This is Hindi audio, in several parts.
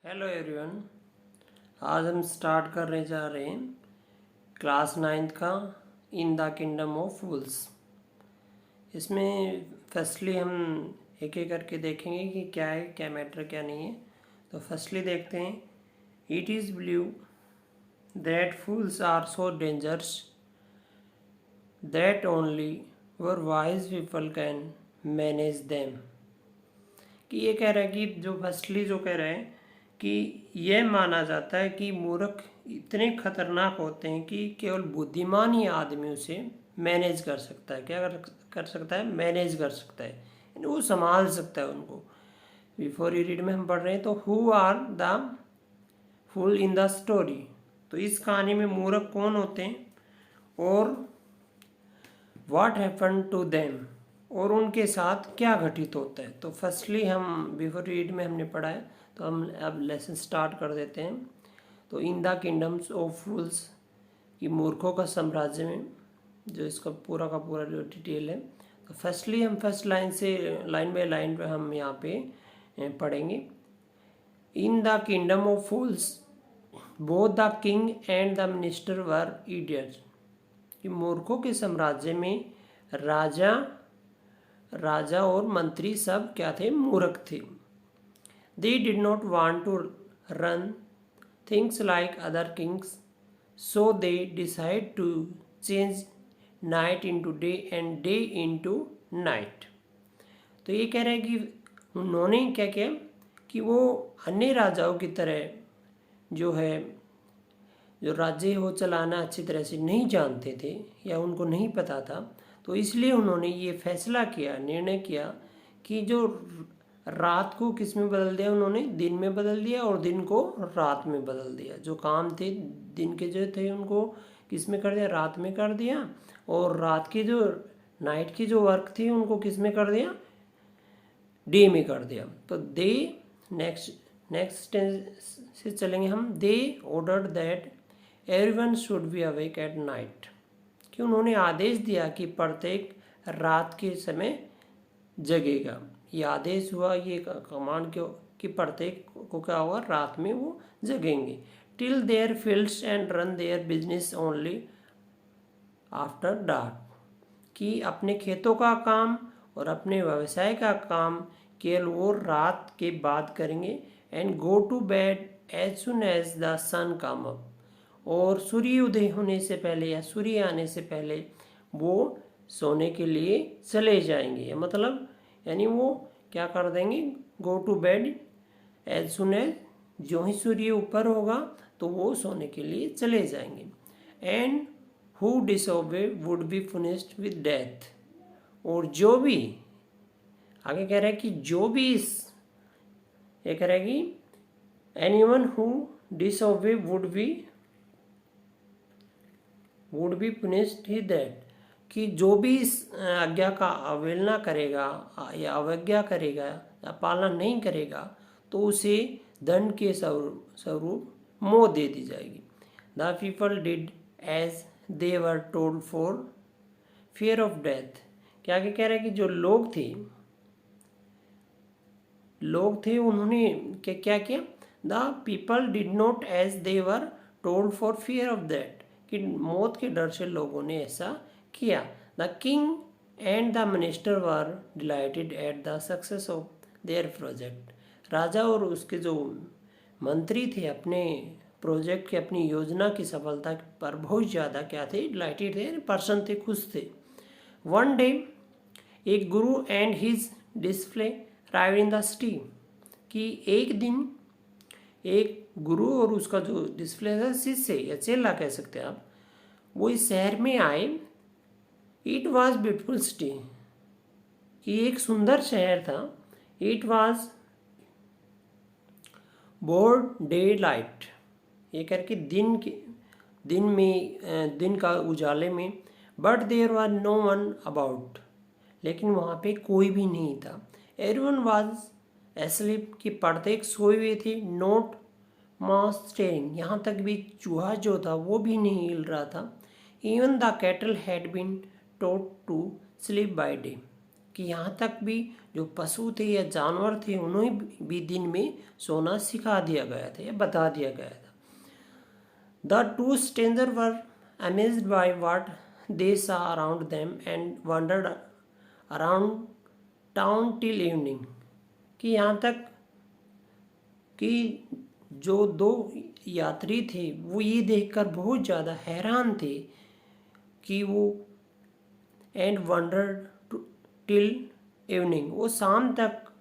Hello everyone. आज हम स्टार्ट करने जा रहे हैं क्लास 9th का इन द किंगडम ऑफ फूल्स। इसमें फर्स्टली हम एक एक करके देखेंगे कि क्या है, क्या मैटर, क्या नहीं है। तो फर्स्टली देखते हैं, it is believe that fools are so dangerous that only very wise people can manage them. कि ये कह रहा है कि जो फर्स्टली जो कह रहे हैं कि यह माना जाता है कि मूर्ख इतने खतरनाक होते हैं कि केवल बुद्धिमान ही आदमी उसे मैनेज कर सकता है। क्या कर सकता है? मैनेज कर सकता है, यानी वो संभाल सकता है उनको। बिफोर यू रीड में हम पढ़ रहे हैं, तो who are the fool in the story. तो इस कहानी में मूर्ख कौन होते हैं और व्हाट हैपन टू देम, और उनके साथ क्या घटित होता है। तो फर्स्टली हम बिफोर रीड में हमने पढ़ा है, तो हम अब लेसन स्टार्ट कर देते हैं। तो इन द किंगडम्स ऑफ फूल्स, कि मूर्खों का साम्राज्य में, जो इसका पूरा का पूरा जो डिटेल है। तो फर्स्टली हम फर्स्ट लाइन से लाइन बाय लाइन पे हम यहाँ पे पढ़ेंगे। In the kingdom of fools both the king and the minister were idiots. कि मूर्खों के साम्राज्य में राजा और मंत्री सब क्या थे? मूर्ख थे। They did not want to run things like other kings, so they decide to change night into day and day into night. तो ये कह रहे हैं कि उन्होंने क्या किया कि वो अन्य राजाओं की तरह जो है, जो राज्य वो चलाना अच्छी तरह से नहीं जानते थे या उनको नहीं पता था, तो इसलिए उन्होंने ये फैसला किया, निर्णय किया कि जो रात को किस में बदल दिया, उन्होंने दिन में बदल दिया और दिन को रात में बदल दिया। जो काम थे दिन के जो थे उनको किस में कर दिया? रात में कर दिया। और रात की जो नाइट की जो वर्क थी उनको किस में कर दिया? डे में कर दिया। तो दे नेक्स्ट से चलेंगे हम। They ordered that everyone should be awake at night. कि उन्होंने आदेश दिया कि प्रत्येक रात के समय जगेगा। ये आदेश हुआ, ये कमांड क्यों कि प्रत्येक को क्या हुआ? रात में वो जगेंगे। Till their fields and run their business only after dark. कि अपने खेतों का काम और अपने व्यवसाय का काम केवल वो रात के बाद करेंगे। And go to bed as soon as the sun come up. और सूर्य उदय होने से पहले या सूर्य आने से पहले वो सोने के लिए चले जाएंगे। मतलब यानी वो क्या कर देंगे? Go to bed as soon as, जो ही सूर्य ऊपर होगा तो वो सोने के लिए चले जाएंगे। And who disobey would be punished with death. और जो भी आगे कह रहा है कि जो भी ये कह रहा है कि anyone who disobey would be punished he that. कि जो भी इस आज्ञा का अवहेलना करेगा या अवज्ञा करेगा या पालना नहीं करेगा तो उसे दंड के स्वरूप मौत दे दी जाएगी। The people did as they were told for fear of death. क्या कह रहे हैं कि जो लोग थे उन्होंने क्या किया? The people did not as they were told for fear of that. कि मौत के डर से लोगों ने ऐसा किया। The king and the minister were delighted at the success of their project. राजा और उसके जो मंत्री थे अपने प्रोजेक्ट के, अपनी योजना की सफलता पर बहुत ज़्यादा क्या थे? डिलाइटेड थे, पर्सन थे, खुश थे। वन डे एक गुरु and his display ride in the city. कि एक दिन एक गुरु और उसका जो डिस्प्ले है, शिष्य या चेला कह सकते हैं आप, वो इस शहर में आए। It was beautiful city. कि एक सुंदर शहर था। It was broad daylight. ये करके दिन का उजाले में। But there was no one about. लेकिन वहाँ पे कोई भी नहीं था। Everyone was asleep. कि प्रत्येक सोए हुए थे। नोट माउस स्टेरिंग, यहाँ तक भी चूहा जो था वो भी नहीं हिल रहा था। Even the cattle had been taught to sleep by day. कि यहाँ तक भी जो पशु थे या जानवर थे उन्हें भी दिन में सोना सिखा दिया गया था या बता दिया गया था। The two stranger were amazed by what they saw around them and wandered around town till evening. कि यहाँ तक कि जो दो यात्री थे वो ये देखकर बहुत ज़्यादा हैरान थे कि वो एंड वंडर्ड टिल इवनिंग, वो शाम तक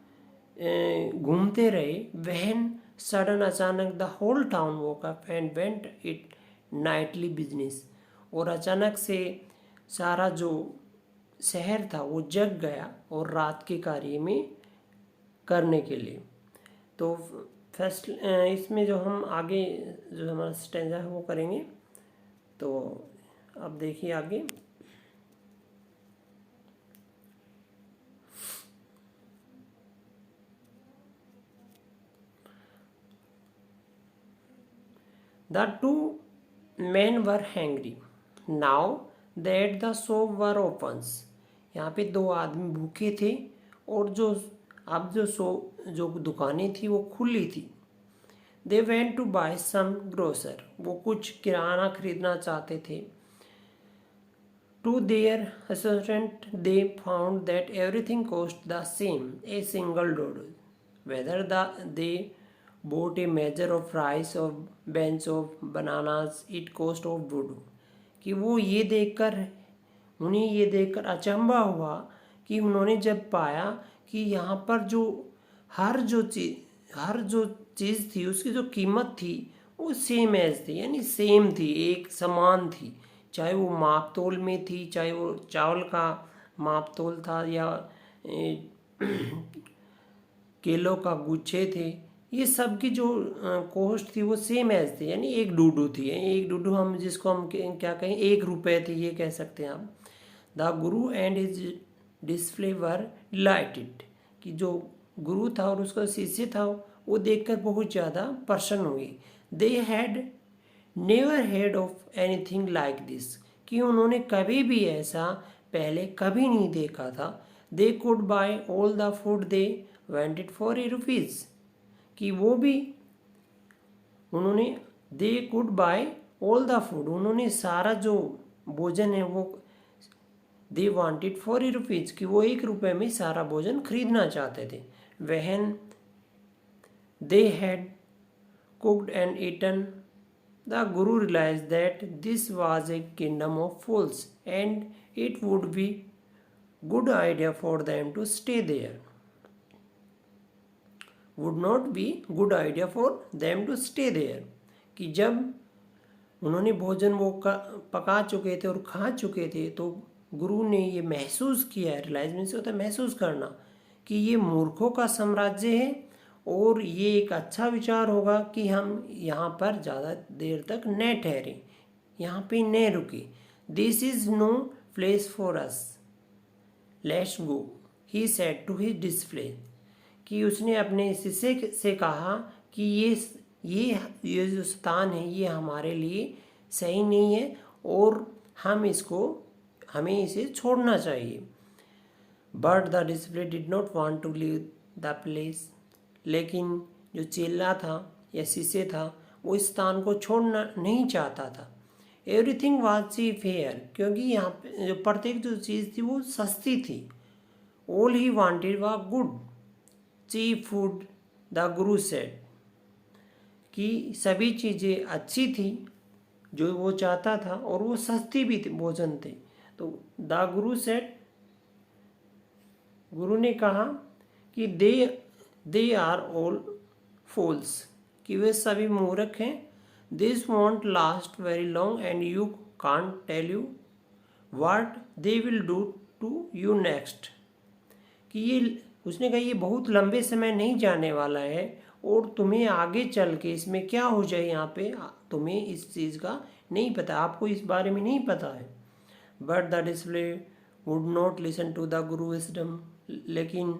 घूमते रहे। वहन सडन अचानक the whole town woke up and went it nightly business, और अचानक से सारा जो शहर था वो जग गया और रात के कार्य में करने के लिए। तो फर्स्ट इसमें जो हम आगे जो हमारा स्टेंजा है वो करेंगे। तो अब देखिए आगे। The two men were hungry now that the shop were opens। यहाँ पे दो आदमी भूखे थे और अब जो दुकानें थी वो खुली थी। They went to buy some grocer, वो कुछ किराना खरीदना चाहते थे। To their astonishment they found that everything cost the same, a single $1, whether they bought a measure of rice or bunch of bananas it cost of $2। कि वो उन्हें ये देखकर अचंभा हुआ कि उन्होंने जब पाया कि यहाँ पर हर जो चीज़ थी उसकी जो कीमत थी वो सेम एज थी, यानी सेम थी, एक समान थी। चाहे वो माप तोल में थी, चाहे वो चावल का माप तोल था या केलों का गुच्छे थे, ये सब की जो कॉस्ट थी वो सेम एज थी, यानी एक डूडू थी। एक डूडू हम जिसको हम क्या कहें, ₹1 थे, ये कह सकते हैं आप। The Guru and his display were dilated. कि जो गुरु था और उसका शिष्य था वो देखकर बहुत ज़्यादा प्रसन्न हुए। They had never heard of anything like this. कि उन्होंने कभी भी ऐसा पहले कभी नहीं देखा था। They could bye all the food they wanted for ₹1। कि वो भी उन्होंने they could bye all the food, उन्होंने सारा जो भोजन है वो दे वांटेड फॉर ₹1, कि वो ₹1 में सारा भोजन खरीदना चाहते थे। When they had cooked and eaten the guru realise that this was a kingdom of fools and it would be good idea for them to stay there. Would not be good idea for them to stay there. कि जब उन्होंने भोजन वो पका चुके थे और खा चुके थे तो गुरु ने ये महसूस किया, रियलाइज मीन्स होता है महसूस करना, कि ये मूर्खों का साम्राज्य है और ये एक अच्छा विचार होगा कि हम यहाँ पर ज़्यादा देर तक न ठहरें, यहाँ पे न रुके। This is no place for us, let's go, he said to his disciple. कि उसने अपने शिष्य से कहा कि ये जो स्थान है ये हमारे लिए सही नहीं है और हमें इसे छोड़ना चाहिए। But the disciple did not want to leave the place. लेकिन जो चेला था या शिष्य था वो इस स्थान को छोड़ना नहीं चाहता था। एवरीथिंग वाज चीप हियर, क्योंकि यहाँ पे जो प्रत्येक जो चीज़ थी वो सस्ती थी। All he wanted was good cheap food the guru said. कि सभी चीज़ें अच्छी थी जो वो चाहता था और वो सस्ती भी थी, भोजन थे। तो द गुरु सेड, गुरु ने कहा कि दे आर ऑल फूल्स, कि वे सभी मूर्ख हैं। This won't last very long and you can't tell you what they will do to you next. कि उसने कहा ये बहुत लंबे समय नहीं जाने वाला है और तुम्हें आगे चल के इसमें क्या हो जाए यहाँ पे तुम्हें इस चीज़ का नहीं पता, आपको इस बारे में नहीं पता है। But the disciple would not listen to the guru wisdom. लेकिन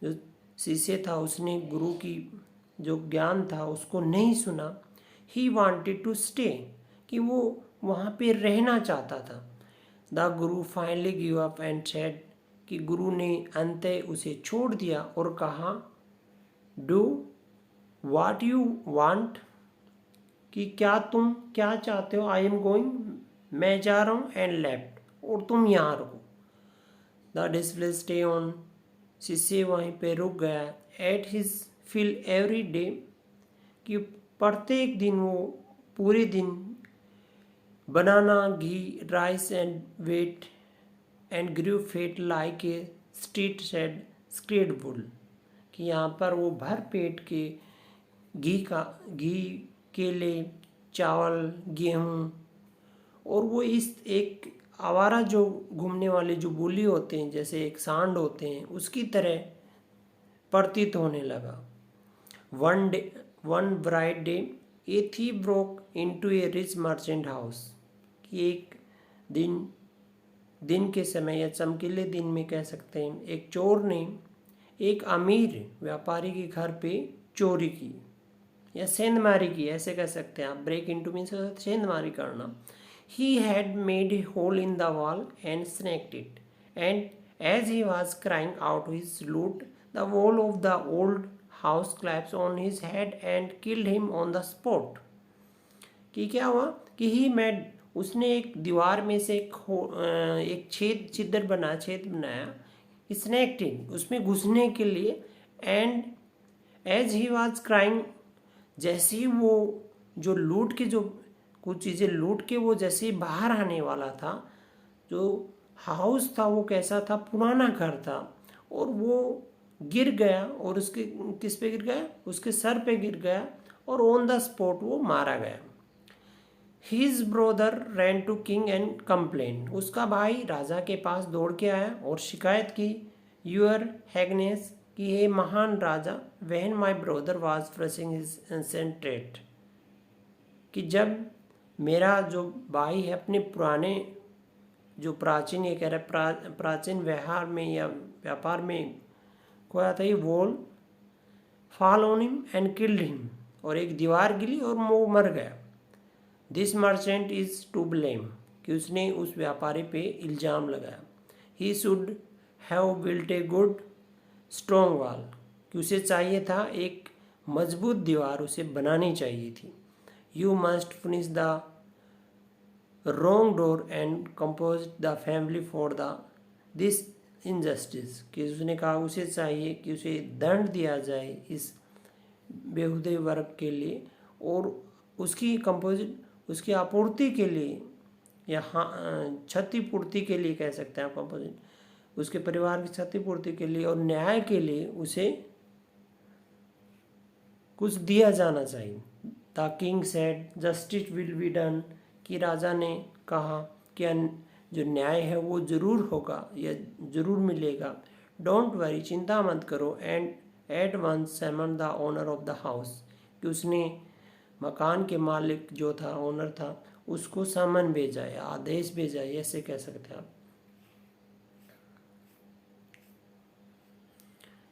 जो शिष्य था उसने गुरु की जो ज्ञान था उसको नहीं सुना। ही वॉन्टेड टू स्टे, कि वो वहाँ पे रहना चाहता था। The Guru finally give up and said, कि गुरु ने अंततः उसे छोड़ दिया और कहा, डू व्हाट यू वांट, कि तुम क्या चाहते हो, आई एम गोइंग, मैं जा रहा हूँ, एंड लेफ्ट, और तुम यहाँ रुको। द डिसिपल स्टे ऑन, शिष्य वहीं पे रुक गया। At his fill every day, कि प्रत्येक दिन वो पूरे दिन banana, ghee, rice and wet and grew fat like a street side scared bull, कि यहाँ पर वो भर पेट के घी, केले, चावल, गेहूँ, और वो इस एक आवारा जो घूमने वाले जो बुली होते हैं, जैसे एक सांड होते हैं, उसकी तरह प्रतीत होने लगा। One bright day a thief broke into A rich merchant house, कि एक दिन के समय या चमकीले दिन में कह सकते हैं, एक चोर ने एक अमीर व्यापारी के घर पे चोरी की या सेंधमारी की, ऐसे कह सकते हैं आप। ब्रेक इनटू मीन्स सेंधमारी करना। He had made a hole in the wall and sneaked it, and as he was crying out his loot, the wall of the old house collapse on his head and killed him on the spot. कि क्या हुआ कि ही मेड, उसने एक दीवार में से एक छेद बनाया, स्नैक्ड इन, उसमें घुसने के लिए, and as he was crying, जैसे ही वो जो लूट के जो कुछ चीज़ें लूट के वो जैसे ही बाहर आने वाला था, जो हाउस था वो कैसा था, पुराना घर था, और वो गिर गया, और उसके किस पे गिर गया, उसके सर पे गिर गया, और ऑन द स्पॉट वो मारा गया। His brother ran to king and complain, उसका भाई राजा के पास दौड़ के आया और शिकायत की, यूर हैगनेस, कि हे महान राजा, when my brother was thrashing his incinerate, कि जब मेरा जो भाई है अपने पुराने जो प्राचीन, ये कह रहा है प्राचीन व्यवहार में या व्यापार में खोया था, ये wall fall on him and killed him, और एक दीवार गिरी और वो मर गया। This merchant is to blame, कि उसने उस व्यापारी पे इल्ज़ाम लगाया। He should have built a good strong wall, कि उसे चाहिए था एक मजबूत दीवार उसे बनानी चाहिए थी। You must finish the wrong door and compose the family for the this injustice, कि उसने कहा उसे चाहिए कि उसे दंड दिया जाए इस बेहुदे वर्ग के लिए, और उसकी कंपोजिट, उसकी आपूर्ति के लिए या क्षतिपूर्ति के लिए कह सकते हैं आप, कंपोजिट, उसके परिवार की क्षतिपूर्ति के लिए और न्याय के लिए उसे कुछ दिया जाना चाहिए। The king said justice will be done, कि राजा ने कहा कि जो न्याय है वो जरूर होगा या जरूर मिलेगा। डोंट वरी, चिंता मत करो। And at once summon the owner of the house, कि उसने मकान के मालिक जो था, ओनर था, उसको समन भेजा या आदेश भेजा, ऐसे कह सकते हैं आप।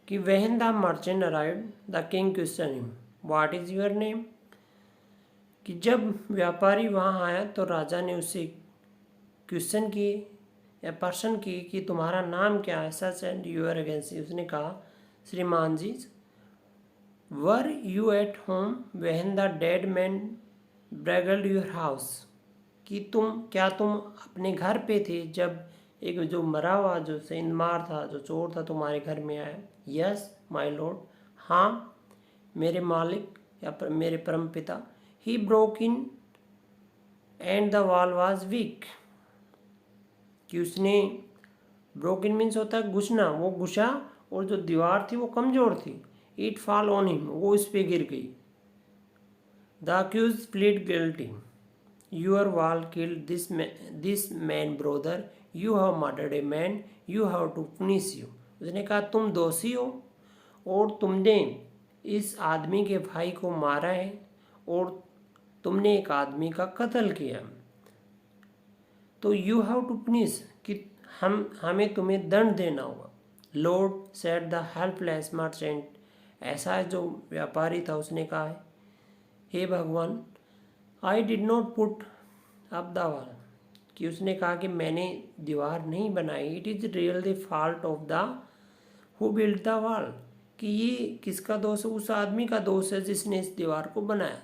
कि when the merchant arrived the king question him what is your name, कि जब व्यापारी वहाँ आया तो राजा ने उससे क्वेश्चन की या प्रश्न की कि तुम्हारा नाम क्या है। सच एंड यूर अगेंसी, उसने कहा, श्रीमान जी, were you at home when the dead man burgled your house, कि तुम अपने घर पे थे जब एक जो मरा हुआ जो सेंधमार था, जो चोर था, तुम्हारे घर में आया। यस माय लॉर्ड, हाँ मेरे मालिक या मेरे परम पिता। He broke in and the wall was weak, कि उसने, ब्रोक इन मीन्स होता है घुसना, वो घुसा और जो दीवार थी वो कमज़ोर थी। इट फॉल ऑन हिम, वो इस पे गिर गई। The accuse plead guilty, your wall killed this man brother, you have murdered a man, you have to punish you. उसने कहा तुम दोषी हो और तुमने इस आदमी के भाई को मारा है और तुमने एक आदमी का कत्ल किया, तो यू हैव टू पनिश, कि हमें तुम्हें दंड देना होगा। Lord said the helpless merchant, ऐसा जो व्यापारी था उसने कहा है, हे भगवान, I did not put up the wall, कि उसने कहा कि मैंने दीवार नहीं बनाई, it is real the fault of the who build the wall, कि ये किसका दोष है, उस आदमी का दोष है जिसने इस दीवार को बनाया।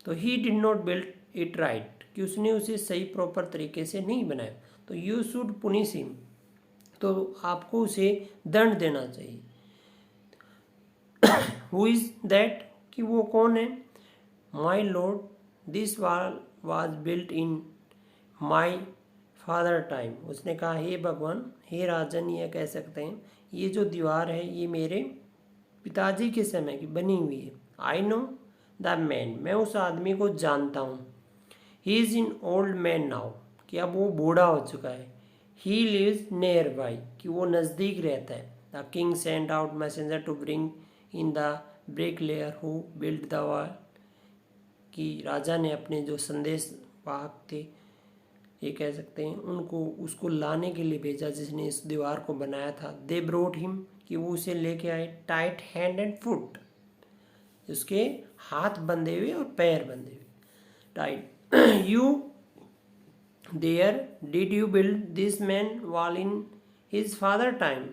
तो he did not build it right, कि उसने उसे सही प्रॉपर तरीके से नहीं बनाया, तो यू शुड पुनिश हिम, तो आपको उसे दंड देना चाहिए। हु इज दैट, कि वो कौन है। My lord, this wall was built in my father time, उसने कहा हे भगवान, हे राजन, ये कह सकते हैं ये जो दीवार है ये मेरे पिताजी के समय की बनी हुई है। आई नो द मैन, मैं उस आदमी को जानता हूँ। He is in old man now, कि अब वो बूढ़ा हो चुका है। ही लिव्स नियर बाई, कि वो नज़दीक रहता है। The king send out messenger to bring in the bricklayer who build the wall, कि राजा ने अपने जो संदेश वाहक थे, ये कह सकते हैं, उनको उसको लाने के लिए भेजा जिसने इस दीवार को बनाया था। दे ब्रोट हिम, कि वो उसे लेके आए। टाइट हैंड एंड फुट, उसके हाथ बंधे हुए और पैर बंधे हुए। Tight you there did you build this man wall in his father time,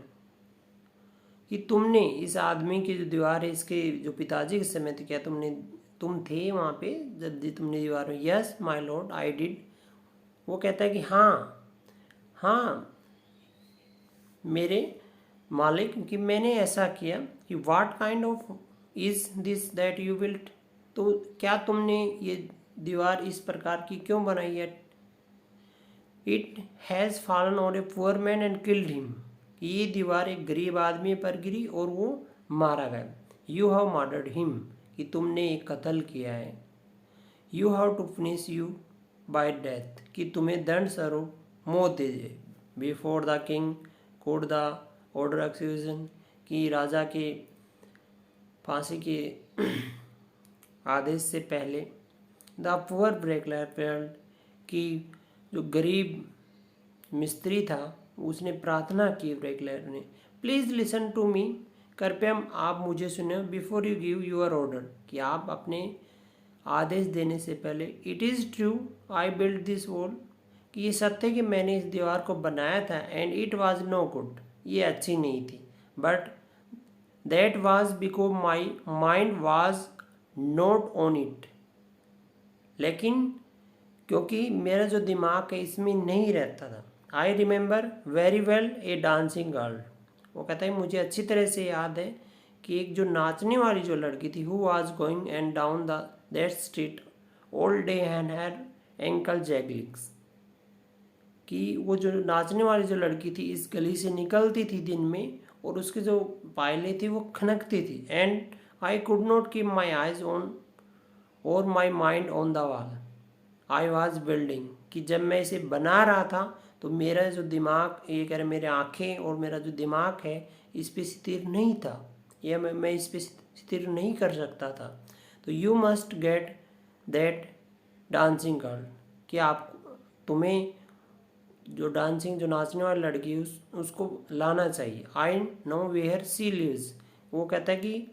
कि तुमने इस आदमी की जो दीवार है इसके जो पिताजी के समय थे, क्या तुम थे वहाँ पे जब तुमने दीवार में। Yes my Lord I did, वो कहता है कि हाँ हाँ मेरे मालिक, कि मैंने ऐसा किया। कि what kind of is this that you built, तो क्या तुमने ये दीवार इस प्रकार की क्यों बनाई है। It has fallen on a poor man and killed him, ये दीवार एक गरीब आदमी पर गिरी और वो मारा गया। यू हैव मर्डर्ड हिम, कि तुमने एक कत्ल किया है। You have to finish you by death, कि तुम्हें दंड स्वरूप मौत दे दे। Before the king could the order execution, कि राजा के फांसी के आदेश से पहले। द पुअर ब्रेकलर, कि जो गरीब मिस्त्री था उसने प्रार्थना की ब्रेकलर ने, प्लीज़ लिसन टू मी, कृपया आप मुझे सुने। Before you give your order, कि आप अपने आदेश देने से पहले। It is true I build this wall, कि ये सत्य कि मैंने इस दीवार को बनाया था। And it was no good, ये अच्छी नहीं थी। But that was because my mind was not on it, लेकिन क्योंकि मेरा जो दिमाग है इसमें नहीं रहता था। I remember very well A dancing girl, वो कहता है मुझे अच्छी तरह से याद है कि एक जो नाचने वाली जो लड़की थी, who was going and down the that street all day and her ankle jangles, कि वो जो नाचने वाली जो लड़की थी इस गली से निकलती थी दिन में और उसकी जो पायलें थी वो खनकती थी। And I could not keep my eyes on or my mind on the wall I was building, कि जब मैं इसे बना रहा था तो मेरा जो दिमाग, ये कह रहे मेरे आँखें और मेरा जो दिमाग है इस पे स्थिर नहीं था, या मैं इस पे स्थिर नहीं कर सकता था। तो you must get that dancing girl, कि आप तुम्हें जो डांसिंग जो नाचने वाली लड़की है उसको लाना चाहिए। I know where she lives, वो कहता है कि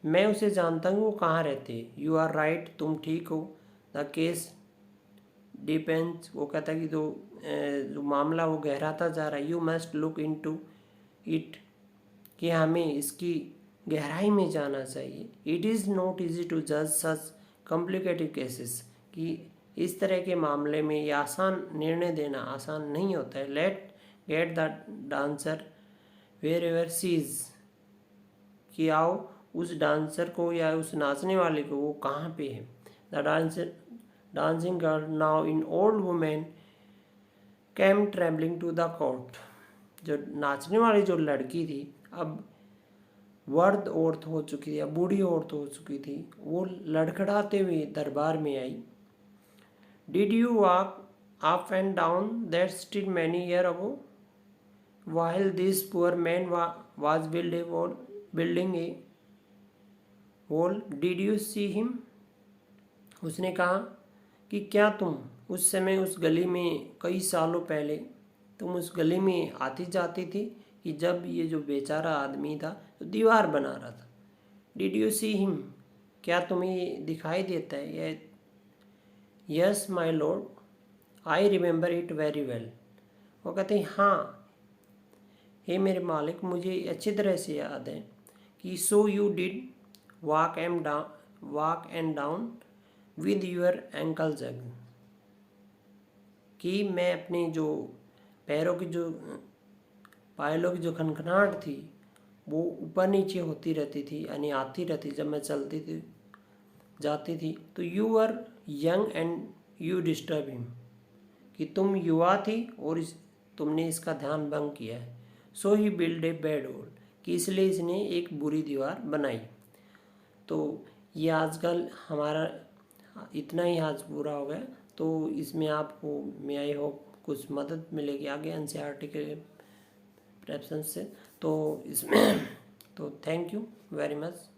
मैं उसे जानता हूँ वो कहाँ रहते हैं। यू आर राइट, तुम ठीक हो। द केस डिपेंड्स, वो कहता है कि जो मामला वो गहराता जा रहा है। You must look into it, कि हमें इसकी गहराई में जाना चाहिए। It is not easy to जज सच कॉम्प्लिकेटेड केसेस, कि इस तरह के मामले में ये आसान निर्णय देना आसान नहीं होता है। Let get the dancer wherever she's, कि आओ उस डांसर को या उस नाचने वाले को वो कहाँ पे है। The dancing girl now in old women came travelling to the court, जो नाचने वाली जो लड़की थी अब वर्द औरत हो चुकी थी, अब बूढ़ी औरत हो चुकी थी, वो लड़खड़ाते हुए दरबार में आई। Did you walk up and down that street many year ago while this poor man was building a wall, did you see him? उसने कहा कि क्या तुम उस समय उस गली में कई सालों पहले तुम उस गली में आती जाती थी, कि जब ये जो बेचारा आदमी था तो दीवार बना रहा था। डिड यू सी हिम, क्या तुम्हें दिखाई देता है? Yes my Lord, I remember it very well. वो कहते हैं हाँ हे मेरे मालिक, मुझे अच्छी तरह से याद है कि so you did walk and down with your ankle jug, कि मैं अपनी जो पैरों की जो पायलों की जो खनखनाहट थी वो ऊपर नीचे होती रहती थी, यानी आती रहती जब मैं चलती थी जाती थी। तो you are young and you disturb him, कि तुम युवा थी और तुमने इसका ध्यान भंग किया है। सो ही बिल्ड ए बैड वॉल, कि इसलिए इसने एक बुरी दीवार बनाई। तो ये आजकल हमारा इतना ही आज पूरा हो गया। तो इसमें आपको मे आई होप कुछ मदद मिलेगी आगे एनसीईआरटी के रेफरेंस से। तो इसमें तो थैंक यू वेरी मच।